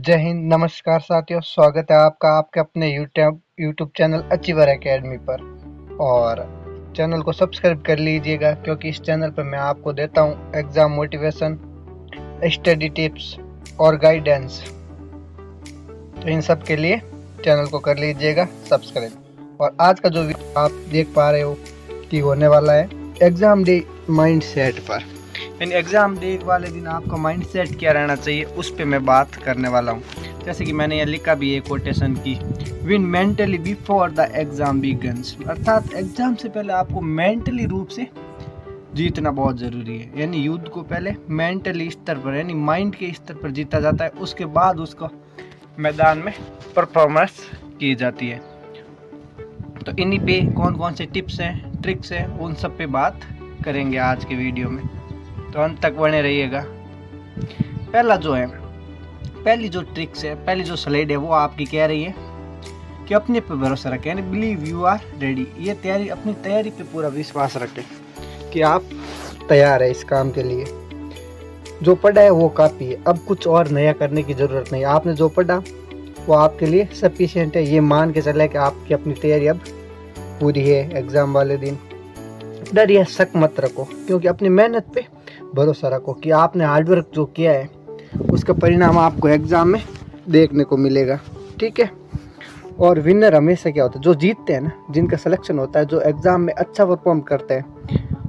जय हिंद, नमस्कार साथियों। स्वागत है आपका आपके अपने यूट्यूब चैनल अचीवर एकेडमी पर। और चैनल को सब्सक्राइब कर लीजिएगा, क्योंकि इस चैनल पर मैं आपको देता हूँ एग्ज़ाम मोटिवेशन, स्टडी टिप्स और गाइडेंस। तो इन सब के लिए चैनल को कर लीजिएगा सब्सक्राइब। और आज का जो वीडियो आप देख पा रहे हो कि होने वाला है एग्ज़ाम डे माइंड सेट पर। यानी एग्ज़ाम डे वाले दिन आपका माइंड सेट क्या रहना चाहिए, उस पर मैं बात करने वाला हूँ। जैसे कि मैंने यहाँ लिखा भी है कोटेशन की, win mentally before the exam begins. अर्थात एग्ज़ाम से पहले आपको मेंटली रूप से जीतना बहुत ज़रूरी है। यानी युद्ध को पहले मेंटली स्तर पर यानी माइंड के स्तर पर जीता जाता है, उसके बाद उसको मैदान में परफॉर्मेंस की जाती है। तो इन्हीं पे कौन कौन से टिप्स हैं, ट्रिक्स हैं, उन सब पे बात करेंगे आज के वीडियो में। तो अंत तक बने रहिएगा। पहली जो ट्रिक्स है, पहली जो स्लाइड है, वो आपकी कह रही है कि अपने पे भरोसा रखें, यानी बिलीव यू आर रेडी। ये अपनी तैयारी पे पूरा विश्वास रखें कि आप तैयार है इस काम के लिए। जो पढ़ा है वो काफ़ी है, अब कुछ और नया करने की ज़रूरत नहीं। आपने जो पढ़ा वो आपके लिए सफिशिएंट है। ये मान के चले कि आपकी अपनी तैयारी अब पूरी है एग्ज़ाम वाले दिन। डर या शक मत रखो, क्योंकि अपनी मेहनत पे भरोसा रखो कि आपने हार्डवर्क जो किया है उसका परिणाम आपको एग्ज़ाम में देखने को मिलेगा। ठीक है। और विनर हमेशा क्या होता है, जो जीतते हैं ना, जिनका सिलेक्शन होता है, जो एग्ज़ाम में अच्छा परफॉर्म करते हैं,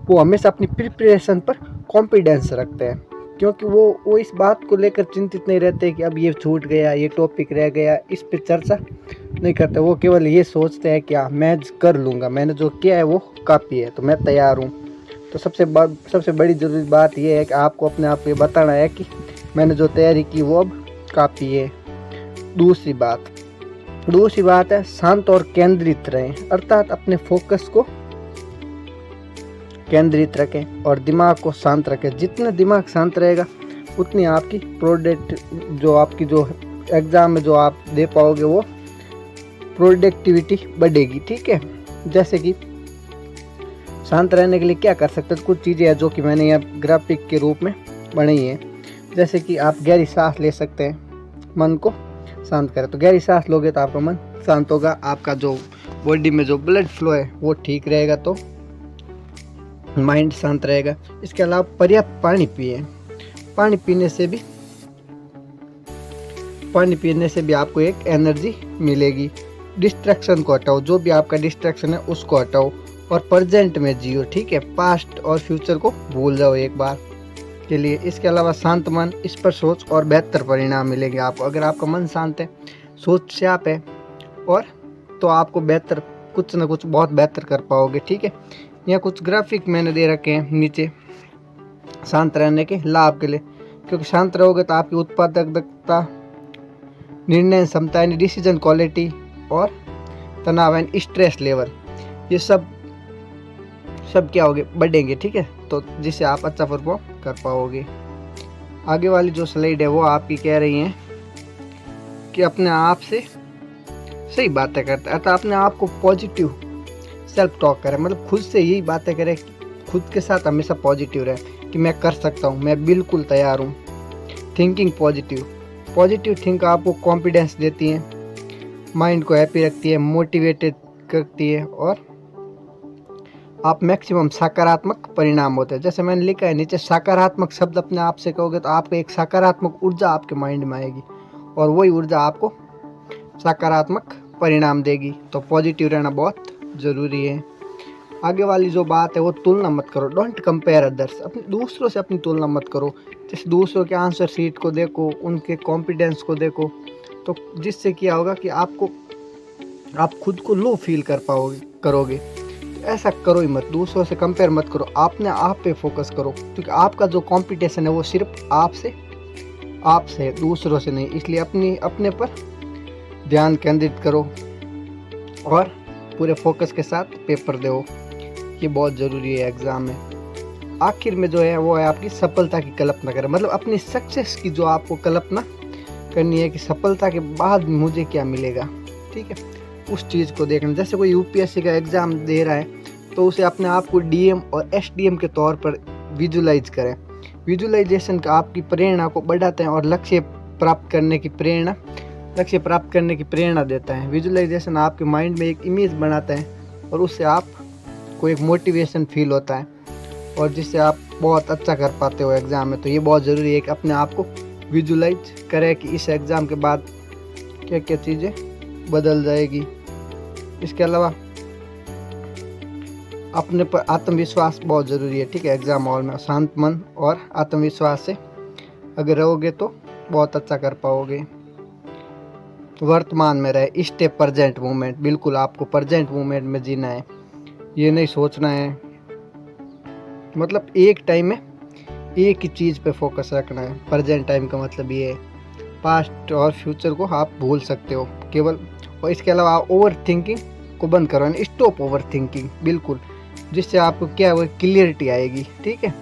वो हमेशा अपनी प्रिपरेशन पर कॉन्फिडेंस रखते हैं। क्योंकि वो इस बात को लेकर चिंतित नहीं रहते कि अब ये छूट गया, ये टॉपिक रह गया, इस पर चर्चा नहीं करते। वो केवल ये सोचते हैं कि हाँ, मैं कर लूँगा, मैंने जो किया है वो काफ़ी है, तो मैं तैयार हूँ। तो सबसे बड़ी ज़रूरी बात यह है कि आपको अपने आप को बताना है कि मैंने जो तैयारी की वो अब काफ़ी है। दूसरी बात है शांत और केंद्रित रहें। अर्थात अपने फोकस को केंद्रित रखें और दिमाग को शांत रखें। जितना दिमाग शांत रहेगा उतनी आपकी जो एग्ज़ाम में जो आप दे पाओगे वो प्रोडक्टिविटी बढ़ेगी। ठीक है। जैसे कि शांत रहने के लिए क्या कर सकते हैं, कुछ चीज़ें हैं जो कि मैंने यहाँ ग्राफिक के रूप में बनाई है। जैसे कि आप गहरी सांस ले सकते हैं, मन को शांत करें। तो गहरी सांस लोगे तो आपका मन शांत होगा, आपका जो बॉडी में जो ब्लड फ्लो है वो ठीक रहेगा, तो माइंड शांत रहेगा। इसके अलावा पर्याप्त पानी पिए। पानी पीने से भी आपको एक एनर्जी मिलेगी। डिस्ट्रैक्शन को हटाओ, जो भी आपका डिस्ट्रैक्शन है उसको हटाओ और प्रेजेंट में जियो। ठीक है। पास्ट और फ्यूचर को भूल जाओ एक बार के लिए। इसके अलावा शांत मन, इस पर सोच और बेहतर परिणाम मिलेंगे आपको। अगर आपका मन शांत है, सोच शार्प है, और तो आपको बेहतर कुछ ना कुछ बहुत बेहतर कर पाओगे। ठीक है। यहाँ कुछ ग्राफिक मैंने दे रखे हैं नीचे शांत रहने के लाभ के लिए। क्योंकि शांत रहोगे तो आपकी उत्पादकता, निर्णय क्षमता यानी डिसीजन क्वालिटी, और तनाव यानी स्ट्रेस लेवल, ये सब क्या होगे, बढ़ेंगे। ठीक है। तो जिससे आप अच्छा परफॉर्म कर पाओगे। आगे वाली जो स्लाइड है वो आपकी कह रही हैं कि अपने आप से सही बातें करते हैं। अतः अपने आप को पॉजिटिव सेल्फ टॉक करें, मतलब खुद से यही बातें करें, खुद के साथ हमेशा पॉजिटिव रहे कि मैं कर सकता हूँ, मैं बिल्कुल तैयार हूँ। थिंकिंग पॉजिटिव थिंक आपको कॉन्फिडेंस देती है, माइंड को हैप्पी रखती है, मोटिवेटेड करती है, और आप मैक्सिमम सकारात्मक परिणाम होते हैं। जैसे मैंने लिखा है नीचे, सकारात्मक शब्द अपने आप से कहोगे तो आपको एक सकारात्मक ऊर्जा आपके माइंड में आएगी, और वही ऊर्जा आपको सकारात्मक परिणाम देगी। तो पॉजिटिव रहना बहुत ज़रूरी है। आगे वाली जो बात है वो तुलना मत करो। Don't compare others. अपने दूसरों से अपनी तुलना मत करो। जैसे दूसरों के आंसर शीट को देखो, उनके कॉन्फिडेंस को देखो, तो जिससे क्या होगा कि आप खुद को लो फील करोगे। तो ऐसा करो ही मत, दूसरों से कंपेयर मत करो, अपने आप पे फोकस करो। क्योंकि आपका जो कंपटीशन है वो सिर्फ आपसे है, दूसरों से नहीं। इसलिए अपने पर ध्यान केंद्रित करो और पूरे फोकस के साथ पेपर दो। ये बहुत ज़रूरी है एग्ज़ाम में। आखिर में जो है वो है आपकी सफलता की कल्पना करें। मतलब अपनी सक्सेस की जो आपको कल्पना करनी है कि सफलता के बाद मुझे क्या मिलेगा। ठीक है। उस चीज़ को देखना। जैसे कोई यूपीएससी का एग्ज़ाम दे रहा है तो उसे अपने आप को डीएम और एसडीएम के तौर पर विजुलाइज करें। विजुलाइजेशन का आपकी प्रेरणा को बढ़ाते हैं और लक्ष्य प्राप्त करने की प्रेरणा देता है। विजुअलाइजेशन आपके माइंड में एक इमेज बनाता है और उससे आपको एक मोटिवेशन फील होता है और जिससे आप बहुत अच्छा कर पाते हो एग्ज़ाम में। तो ये बहुत ज़रूरी है कि अपने आप को विजुलाइज करें कि इस एग्ज़ाम के बाद क्या क्या चीज़ें बदल जाएगी। इसके अलावा अपने पर आत्मविश्वास बहुत ज़रूरी है, ठीक है। एग्ज़ाम हॉल में शांत मन और आत्मविश्वास से अगर रहोगे तो बहुत अच्छा कर पाओगे। वर्तमान में रहे, स्टे प्रेजेंट मोमेंट। बिल्कुल आपको प्रेजेंट मोमेंट में जीना है, ये नहीं सोचना है, मतलब एक टाइम में एक ही चीज़ पे फोकस रखना है। प्रेजेंट टाइम का मतलब ये है, पास्ट और फ्यूचर को आप भूल सकते हो केवल। और इसके अलावा आप ओवर थिंकिंग को बंद करो, स्टॉप ओवर थिंकिंग, बिल्कुल, जिससे आपको क्या वो क्लियरिटी आएगी, ठीक है।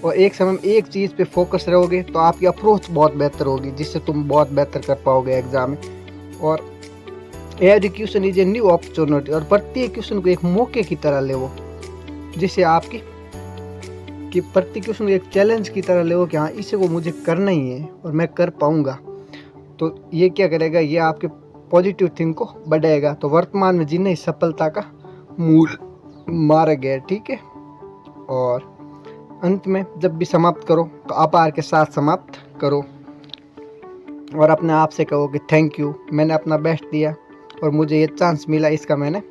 और एक समय में एक चीज़ पे फोकस रहोगे तो आपकी अप्रोच बहुत बेहतर होगी, जिससे तुम बहुत बेहतर कर पाओगे एग्ज़ाम में। और every question is a new opportunity, और प्रत्येक क्वेश्चन को एक मौके की तरह ले वो, जिससे आपकी कि प्रत्येक क्वेश्चन एक चैलेंज की तरह ले वो कि हाँ इसे को मुझे करना ही है और मैं कर पाऊँगा। तो ये क्या करेगा, ये आपके पॉजिटिव थिंक को बढ़ाएगा। तो वर्तमान में जीना ही सफलता का मूल मार्ग है, ठीक है। और अंत में जब भी समाप्त करो तो आभार के साथ समाप्त करो और अपने आप से कहो कि थैंक यू, मैंने अपना बेस्ट दिया और मुझे ये चांस मिला, इसका मैंने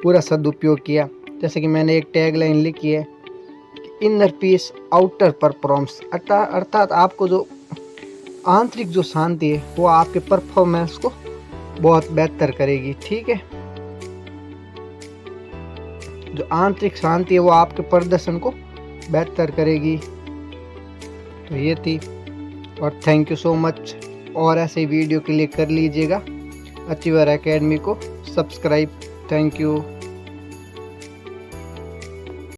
पूरा सदुपयोग किया। जैसे कि मैंने एक टैगलाइन लिखी है, इनर पीस आउटर परफॉर्मेंस, अर्थात आपको जो आंतरिक जो शांति है वो आपके परफॉर्मेंस को बहुत बेहतर करेगी, ठीक है। जो आंतरिक शांति है वो आपके प्रदर्शन को बेहतर करेगी। तो ये थी, और थैंक यू सो मच। और ऐसे वीडियो के लिए कर लीजिएगा अचीवर एकेडमी को सब्सक्राइब। Thank you.